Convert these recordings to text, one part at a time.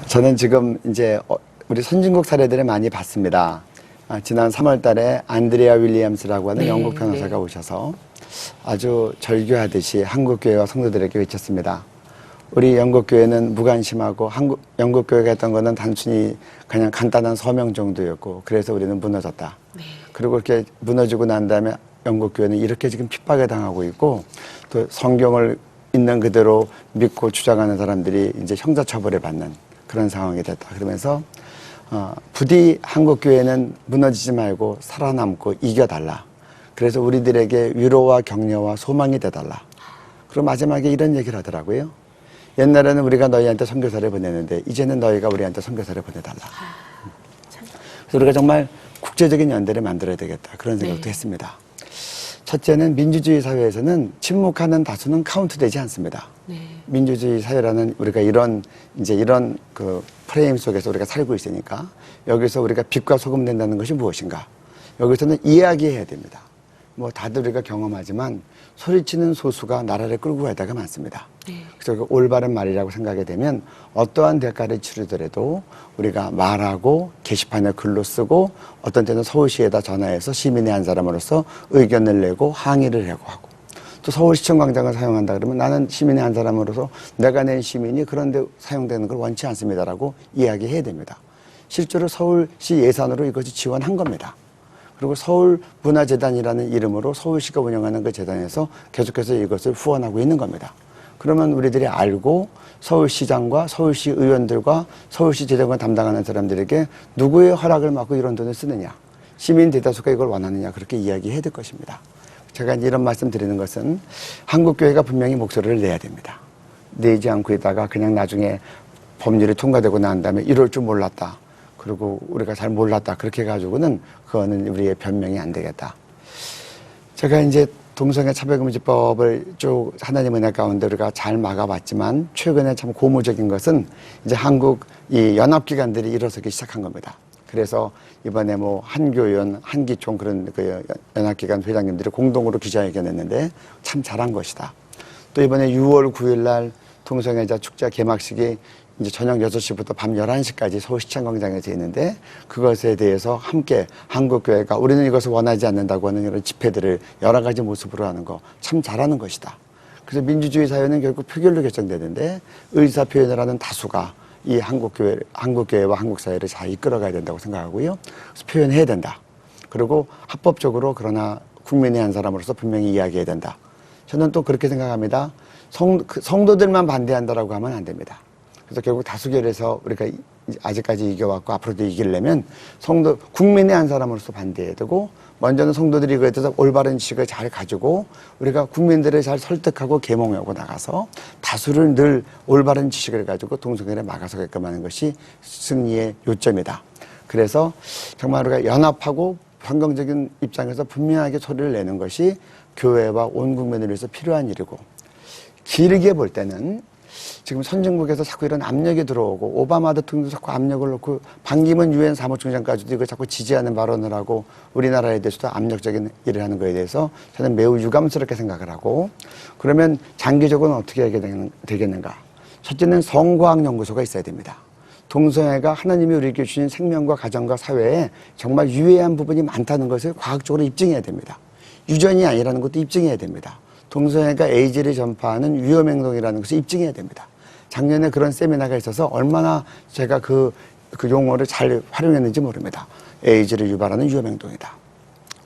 저는 지금 이제 우리 선진국 사례들을 많이 봤습니다. 지난 3월 달에 안드레아 윌리엄스라고 하는 영국 변호사가 오셔서 아주 절규하듯이 한국 교회와 성도들에게 외쳤습니다. 우리 영국 교회는 무관심하고 영국 교회가 했던 거는 단순히 그냥 간단한 서명 정도였고, 그래서 우리는 무너졌다. 그리고 그렇게 무너지고 난 다음에 영국 교회는 이렇게 지금 핍박에 당하고 있고, 또 성경을 있는 그대로 믿고 주장하는 사람들이 이제 형사처벌을 받는 그런 상황이 됐다. 그러면서 부디 한국 교회는 무너지지 말고 살아남고 이겨달라. 그래서 우리들에게 위로와 격려와 소망이 돼달라. 그리고 마지막에 이런 얘기를 하더라고요. 옛날에는 우리가 너희한테 선교사를 보내는데 이제는 너희가 우리한테 선교사를 보내달라. 그래서 우리가 정말 국제적인 연대를 만들어야 되겠다. 그런 생각도 했습니다. 첫째는 민주주의 사회에서는 침묵하는 다수는 카운트되지 않습니다. 민주주의 사회라는 우리가 이런 그 프레임 속에서 우리가 살고 있으니까 여기서 우리가 빛과 소금 된다는 것이 무엇인가? 여기서는 이야기해야 됩니다. 뭐 다들 우리가 경험하지만 소리치는 소수가 나라를 끌고 갈 때가 많습니다. 그래서 그 올바른 말이라고 생각이 되면 어떠한 대가를 치르더라도 우리가 말하고 게시판에 글로 쓰고 어떤 때는 서울시에다 전화해서 시민의 한 사람으로서 의견을 내고 항의를 하고 또 서울시청 광장을 사용한다 그러면 나는 시민의 한 사람으로서 내가 낸 시민이 그런 데 사용되는 걸 원치 않습니다라고 이야기해야 됩니다. 실제로 서울시 예산으로 이것이 지원한 겁니다. 그리고 서울문화재단이라는 이름으로 서울시가 운영하는 그 재단에서 계속해서 이것을 후원하고 있는 겁니다. 그러면 우리들이 알고 서울시장과 서울시 의원들과 서울시 재정을 담당하는 사람들에게 누구의 허락을 받고 이런 돈을 쓰느냐, 시민 대다수가 이걸 원하느냐, 그렇게 이야기해야 될 것입니다. 제가 이제 이런 말씀 드리는 것은 한국교회가 분명히 목소리를 내야 됩니다. 내지 않고 있다가 그냥 나중에 법률이 통과되고 난 다음에 이럴 줄 몰랐다, 그리고 우리가 잘 몰랐다, 그렇게 해가지고는 그거는 우리의 변명이 안 되겠다. 제가 이제 동성애 차별금지법을 쭉 하나님 은혜 가운데 우리가 잘 막아봤지만 최근에 참 고무적인 것은 이제 한국 이 연합기관들이 일어서기 시작한 겁니다. 그래서 이번에 뭐 한교연, 한기총 그런 그 연합기관 회장님들이 공동으로 기자회견했는데 참 잘한 것이다. 또 이번에 6월 9일 날 동성애자 축제 개막식이 이제 저녁 6시부터 밤 11시까지 서울시청 광장에서 있는데 그것에 대해서 함께 한국교회가 우리는 이것을 원하지 않는다고 하는 이런 집회들을 여러 가지 모습으로 하는 거 참 잘하는 것이다. 그래서 민주주의 사회는 결국 표결로 결정되는데 의사표현을 하는 다수가 이 한국교회와 한국사회를 잘 이끌어가야 된다고 생각하고요. 그래서 표현해야 된다. 그리고 합법적으로 그러나 국민의 한 사람으로서 분명히 이야기해야 된다. 저는 또 그렇게 생각합니다. 성도들만 반대한다라고 하면 안 됩니다. 그래서 결국 다수결에서 우리가 아직까지 이겨왔고 앞으로도 이기려면 국민의 한 사람으로서 반대해야 되고, 먼저는 성도들이 그에 대해서 올바른 지식을 잘 가지고 우리가 국민들을 잘 설득하고 계몽하고 나가서 다수를 늘 올바른 지식을 가지고 동성애를 막아서게끔 하는 것이 승리의 요점이다. 그래서 정말 우리가 연합하고 환경적인 입장에서 분명하게 소리를 내는 것이 교회와 온 국민을 위해서 필요한 일이고, 길게 볼 때는 지금 선진국에서 자꾸 이런 압력이 들어오고 오바마 대통령도 자꾸 압력을 넣고 반기문 유엔 사무총장까지도 이걸 자꾸 지지하는 발언을 하고 우리나라에 대해서도 압력적인 일을 하는 거에 대해서 저는 매우 유감스럽게 생각을 하고, 그러면 장기적으로는 어떻게 하게 되겠는가? 첫째는 성과학연구소가 있어야 됩니다. 동성애가 하나님이 우리에게 주신 생명과 가정과 사회에 정말 유해한 부분이 많다는 것을 과학적으로 입증해야 됩니다. 유전이 아니라는 것도 입증해야 됩니다. 동성애가 에이즈를 전파하는 위험행동이라는 것을 입증해야 됩니다. 작년에 그런 세미나가 있어서 얼마나 제가 그 용어를 잘 활용했는지 모릅니다. 에이즈를 유발하는 위험행동이다.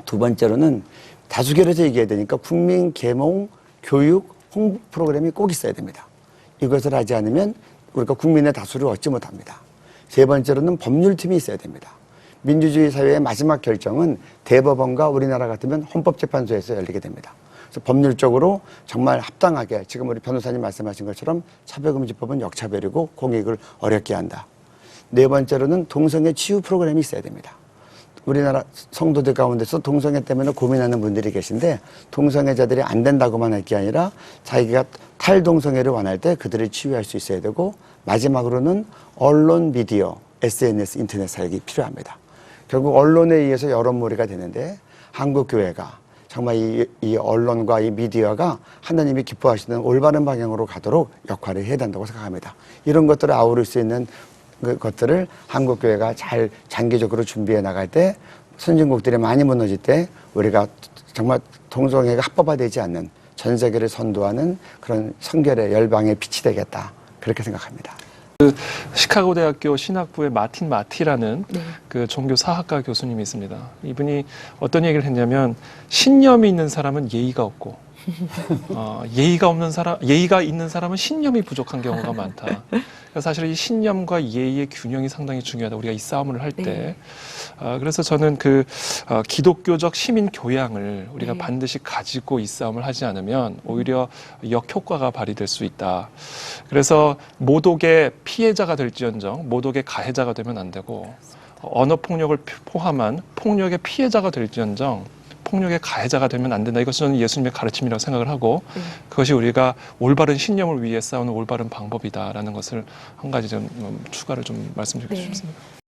두 번째로는 다수결에서 얘기해야 되니까 국민 계몽, 교육, 홍보 프로그램이 꼭 있어야 됩니다. 이것을 하지 않으면 우리가 국민의 다수를 얻지 못합니다. 세 번째로는 법률팀이 있어야 됩니다. 민주주의 사회의 마지막 결정은 대법원과 우리나라 같으면 헌법재판소에서 열리게 됩니다. 그래서 법률적으로 정말 합당하게 지금 우리 변호사님 말씀하신 것처럼 차별금지법은 역차별이고 공익을 어렵게 한다. 네 번째로는 동성애 치유 프로그램이 있어야 됩니다. 우리나라 성도들 가운데서 동성애 때문에 고민하는 분들이 계신데 동성애자들이 안 된다고만 할 게 아니라 자기가 탈동성애를 원할 때 그들을 치유할 수 있어야 되고, 마지막으로는 언론, 미디어, SNS, 인터넷 사역이 필요합니다. 결국 언론에 의해서 여론몰이가 되는데 한국교회가 정말 이 언론과 이 미디어가 하나님이 기뻐하시는 올바른 방향으로 가도록 역할을 해야 된다고 생각합니다. 이런 것들을 아우를 수 있는 것들을 한국교회가 잘 장기적으로 준비해 나갈 때 선진국들이 많이 무너질 때 우리가 정말 동성애가 합법화되지 않는 전 세계를 선도하는 그런 성결의 열방의 빛이 되겠다. 그렇게 생각합니다. 그 시카고 대학교 신학부의 마틴 마티라는 그 종교 사학과 교수님이 있습니다. 이분이 어떤 얘기를 했냐면 신념이 있는 사람은 예의가 없고 예의가 있는 사람은 신념이 부족한 경우가 많다. 그래서 사실 이 신념과 예의의 균형이 상당히 중요하다. 우리가 이 싸움을 할 때. 그래서 저는 기독교적 시민 교양을 우리가 반드시 가지고 이 싸움을 하지 않으면 오히려 역효과가 발휘될 수 있다. 그래서 모독의 피해자가 될지언정 모독의 가해자가 되면 안 되고 언어 폭력을 포함한 폭력의 피해자가 될지언정 폭력의 가해자가 되면 안 된다. 이것은 저는 예수님의 가르침이라고 생각을 하고 그것이 우리가 올바른 신념을 위해 싸우는 올바른 방법이다라는 것을 한 가지 좀 추가를 좀 말씀드리고 싶습니다.